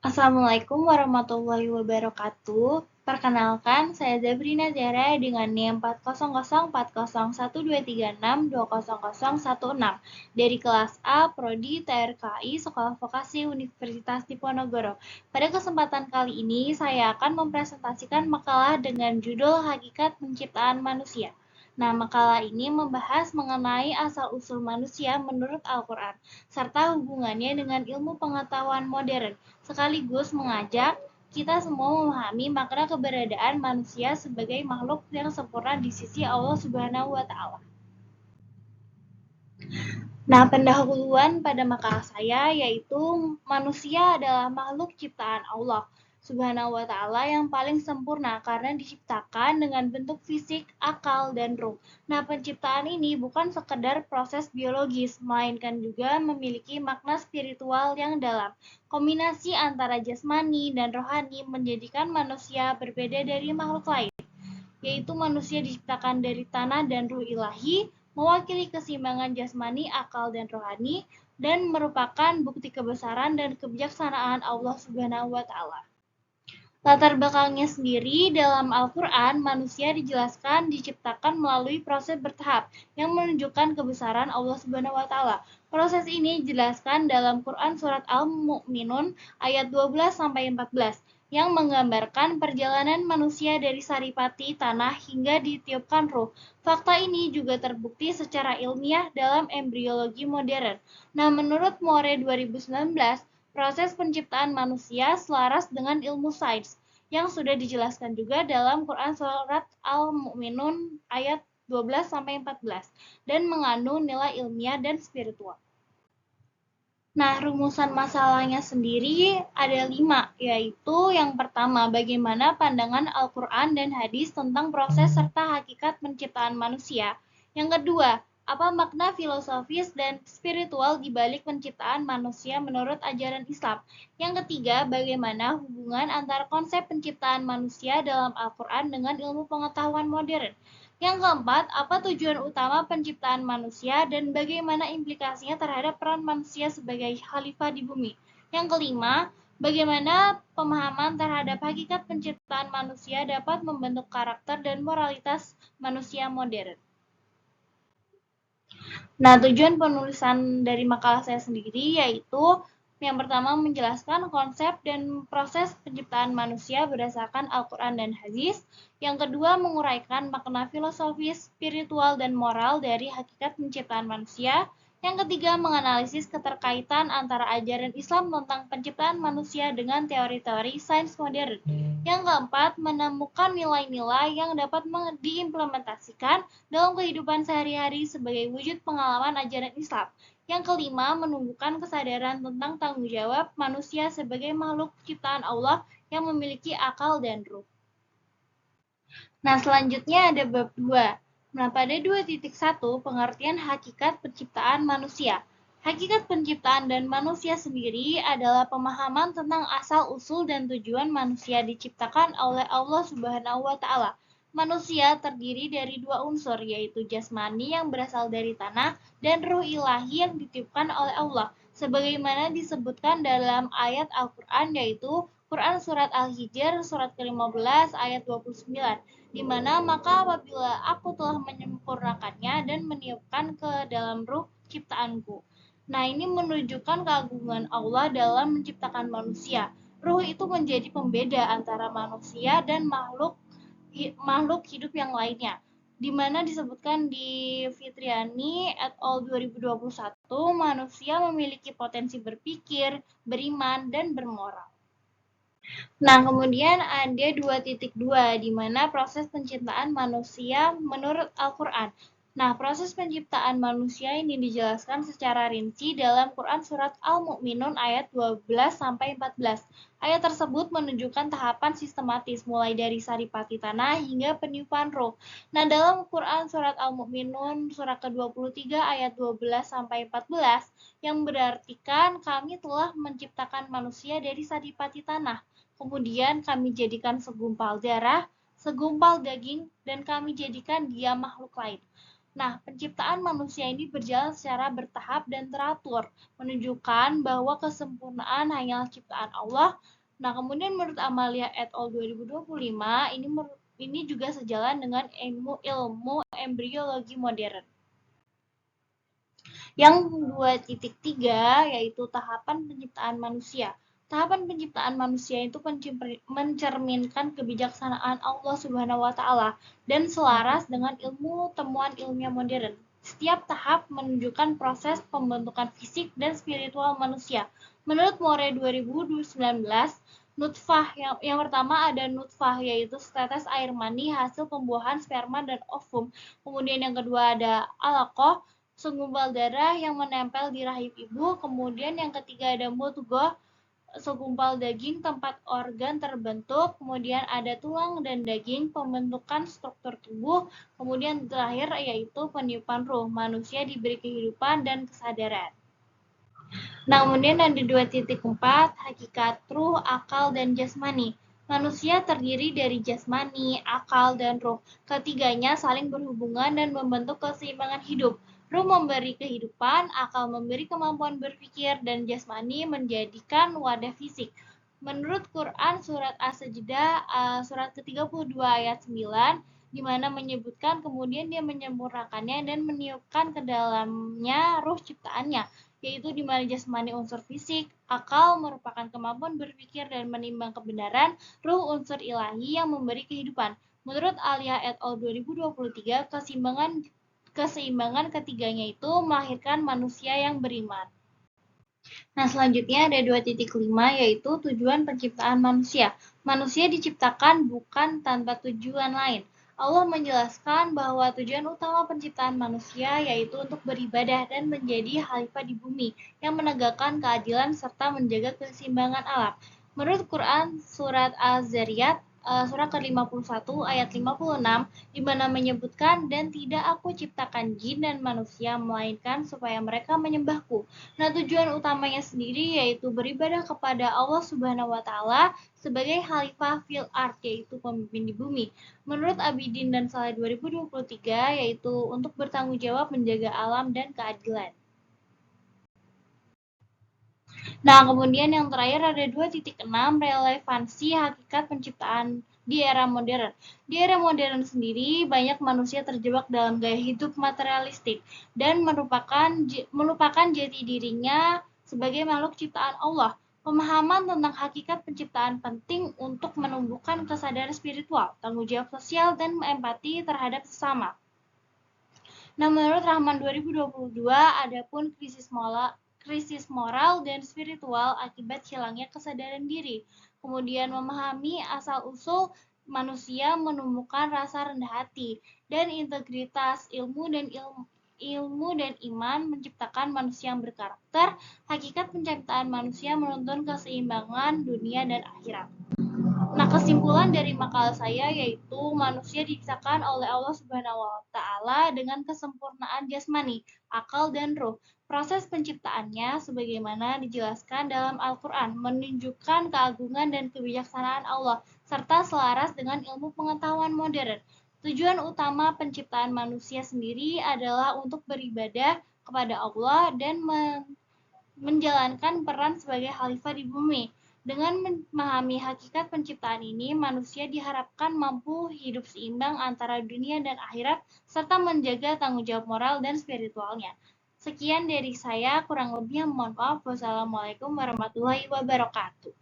Assalamualaikum warahmatullahi wabarakatuh. Perkenalkan, saya Zabrina Zara dengan NIM 400401236200016 dari kelas A Prodi TRKI Sekolah Vokasi Universitas Diponegoro. Pada kesempatan kali ini, saya akan mempresentasikan makalah dengan judul Hakikat Penciptaan Manusia. Nah, makalah ini membahas mengenai asal-usul manusia menurut Al-Quran, serta hubungannya dengan ilmu pengetahuan modern, sekaligus mengajak kita semua memahami makna keberadaan manusia sebagai makhluk yang sempurna di sisi Allah Subhanahu wa Ta'ala. Nah, pendahuluan pada makalah saya yaitu manusia adalah makhluk ciptaan Allah Subhanahu wa Ta'ala yang paling sempurna karena diciptakan dengan bentuk fisik, akal, dan ruh. Nah, penciptaan ini bukan sekedar proses biologis, melainkan juga memiliki makna spiritual yang dalam. Kombinasi antara jasmani dan rohani menjadikan manusia berbeda dari makhluk lain, yaitu manusia diciptakan dari tanah dan ruh ilahi, mewakili keseimbangan jasmani, akal, dan rohani, dan merupakan bukti kebesaran dan kebijaksanaan Allah Subhanahu wa Ta'ala. Latar belakangnya sendiri dalam Al-Quran, manusia dijelaskan diciptakan melalui proses bertahap yang menunjukkan kebesaran Allah Subhanahu wa Ta'ala. Proses ini dijelaskan dalam Quran Surat Al-Mu'minun ayat 12-14 yang menggambarkan perjalanan manusia dari saripati tanah hingga ditiupkan ruh. Fakta ini juga terbukti secara ilmiah dalam embriologi modern. Nah, menurut More 2019, proses penciptaan manusia selaras dengan ilmu sains, yang sudah dijelaskan juga dalam Quran Surat Al-Mu'minun ayat 12-14, dan mengandung nilai ilmiah dan spiritual. Nah, rumusan masalahnya sendiri ada 5, yaitu yang pertama, bagaimana pandangan Al-Quran dan hadis tentang proses serta hakikat penciptaan manusia. Yang kedua, apa makna filosofis dan spiritual di balik penciptaan manusia menurut ajaran Islam. Yang ketiga, bagaimana hubungan antara konsep penciptaan manusia dalam Al-Quran dengan ilmu pengetahuan modern. Yang keempat, apa tujuan utama penciptaan manusia dan bagaimana implikasinya terhadap peran manusia sebagai khalifah di bumi. Yang kelima, bagaimana pemahaman terhadap hakikat penciptaan manusia dapat membentuk karakter dan moralitas manusia modern. Nah, tujuan penulisan dari makalah saya sendiri yaitu yang pertama menjelaskan konsep dan proses penciptaan manusia berdasarkan Al-Quran dan hadis. Yang kedua, menguraikan makna filosofis, spiritual, dan moral dari hakikat penciptaan manusia. Yang ketiga, menganalisis keterkaitan antara ajaran Islam tentang penciptaan manusia dengan teori-teori sains modern. Yang keempat, menemukan nilai-nilai yang dapat diimplementasikan dalam kehidupan sehari-hari sebagai wujud pengalaman ajaran Islam. Yang kelima, menumbuhkan kesadaran tentang tanggung jawab manusia sebagai makhluk ciptaan Allah yang memiliki akal dan ruh. Nah, selanjutnya ada bab 2. Nah, pada 2.1, pengertian hakikat penciptaan manusia. Hakikat penciptaan dan manusia sendiri adalah pemahaman tentang asal-usul dan tujuan manusia diciptakan oleh Allah Subhanahu wa Ta'ala. Manusia terdiri dari 2 unsur, yaitu jasmani yang berasal dari tanah dan ruh ilahi yang ditiupkan oleh Allah, sebagaimana disebutkan dalam ayat Al-Quran, yaitu Quran Surat Al-Hijr, surat ke-15 ayat 29, di mana maka apabila aku telah menyempurnakannya dan meniupkan ke dalam ruh ciptaanku. Nah, ini menunjukkan keagungan Allah dalam menciptakan manusia. Ruh itu menjadi pembeda antara manusia dan makhluk hidup yang lainnya, di mana disebutkan di Fitriani et al. 2021, manusia memiliki potensi berpikir, beriman, dan bermoral. Nah, kemudian ada 2.2, di mana proses penciptaan manusia menurut Al-Quran. Nah, proses penciptaan manusia ini dijelaskan secara rinci dalam Quran Surat Al-Mu'minun ayat 12-14. Ayat tersebut menunjukkan tahapan sistematis mulai dari saripati tanah hingga peniupan roh. Nah, dalam Quran Surat Al-Mu'minun surat ke-23 ayat 12-14 yang berartikan kami telah menciptakan manusia dari saripati tanah. Kemudian kami jadikan segumpal darah, segumpal daging, dan kami jadikan dia makhluk lain. Nah, penciptaan manusia ini berjalan secara bertahap dan teratur, menunjukkan bahwa kesempurnaan hanyalah ciptaan Allah. Nah, kemudian menurut Amalia et al. 2025, ini juga sejalan dengan ilmu embriologi modern. Yang 2.3 yaitu tahapan penciptaan manusia. Tahapan penciptaan manusia itu mencerminkan kebijaksanaan Allah Subhanahu wa taala dan selaras dengan temuan ilmiah modern. Setiap tahap menunjukkan proses pembentukan fisik dan spiritual manusia. Menurut More 2019, nutfah yang pertama ada nutfah yaitu setetes air mani hasil pembuahan sperma dan ovum. Kemudian yang kedua ada alaqah, segumpal darah yang menempel di rahim ibu. Kemudian yang ketiga ada mudghah, segumpal daging tempat organ terbentuk. Kemudian ada tulang dan daging, pembentukan struktur tubuh. Kemudian terakhir yaitu peniupan ruh, manusia diberi kehidupan dan kesadaran. Nah, kemudian ada 2.4, hakikat ruh, akal, dan jasmani. Manusia terdiri dari jasmani, akal, dan ruh. Ketiganya saling berhubungan dan membentuk keseimbangan hidup. Ruh memberi kehidupan, akal memberi kemampuan berpikir, dan jasmani menjadikan wadah fisik. Menurut Quran surat As-Sajdah surat ke-32 ayat 9, di mana menyebutkan kemudian dia menyempurnakannya dan meniupkan ke dalamnya ruh ciptaannya, yaitu di mana jasmani unsur fisik, akal merupakan kemampuan berpikir dan menimbang kebenaran, ruh unsur ilahi yang memberi kehidupan. Menurut Alia et al. 2023, keseimbangan ketiganya itu melahirkan manusia yang beriman. Nah, selanjutnya ada 2.5 yaitu tujuan penciptaan manusia. Manusia diciptakan bukan tanpa tujuan lain. Allah menjelaskan bahwa tujuan utama penciptaan manusia yaitu untuk beribadah dan menjadi khalifah di bumi yang menegakkan keadilan serta menjaga keseimbangan alam. Menurut Quran surat Az-Zariyat surat ke-51 ayat 56, di mana menyebutkan dan tidak aku ciptakan jin dan manusia melainkan supaya mereka menyembahku. Nah, tujuan utamanya sendiri yaitu beribadah kepada Allah Subhanahu wa taala sebagai khalifah fil ard, yaitu pemimpin di bumi. Menurut Abidin dan Saleh 2023 yaitu untuk bertanggung jawab menjaga alam dan keadilan. Nah, kemudian yang terakhir ada 2.6 relevansi hakikat penciptaan di era modern. Di era modern sendiri, banyak manusia terjebak dalam gaya hidup materialistik dan melupakan jati dirinya sebagai makhluk ciptaan Allah. Pemahaman tentang hakikat penciptaan penting untuk menumbuhkan kesadaran spiritual, tanggung jawab sosial, dan empati terhadap sesama. Nah, menurut Rahman 2022, adapun krisis moral dan spiritual akibat hilangnya kesadaran diri. Kemudian memahami asal-usul manusia menumbuhkan rasa rendah hati dan integritas ilmu dan iman menciptakan manusia yang berkarakter. Hakikat penciptaan manusia menuntun keseimbangan dunia dan akhirat. Nah, kesimpulan dari makalah saya yaitu manusia diciptakan oleh Allah Subhanahu wa taala dengan kesempurnaan jasmani, akal, dan ruh. Proses penciptaannya sebagaimana dijelaskan dalam Al-Qur'an menunjukkan keagungan dan kebijaksanaan Allah serta selaras dengan ilmu pengetahuan modern. Tujuan utama penciptaan manusia sendiri adalah untuk beribadah kepada Allah dan menjalankan peran sebagai khalifah di bumi. Dengan memahami hakikat penciptaan ini, manusia diharapkan mampu hidup seimbang antara dunia dan akhirat, serta menjaga tanggung jawab moral dan spiritualnya. Sekian dari saya, kurang lebihnya mohon maaf. Wassalamualaikum warahmatullahi wabarakatuh.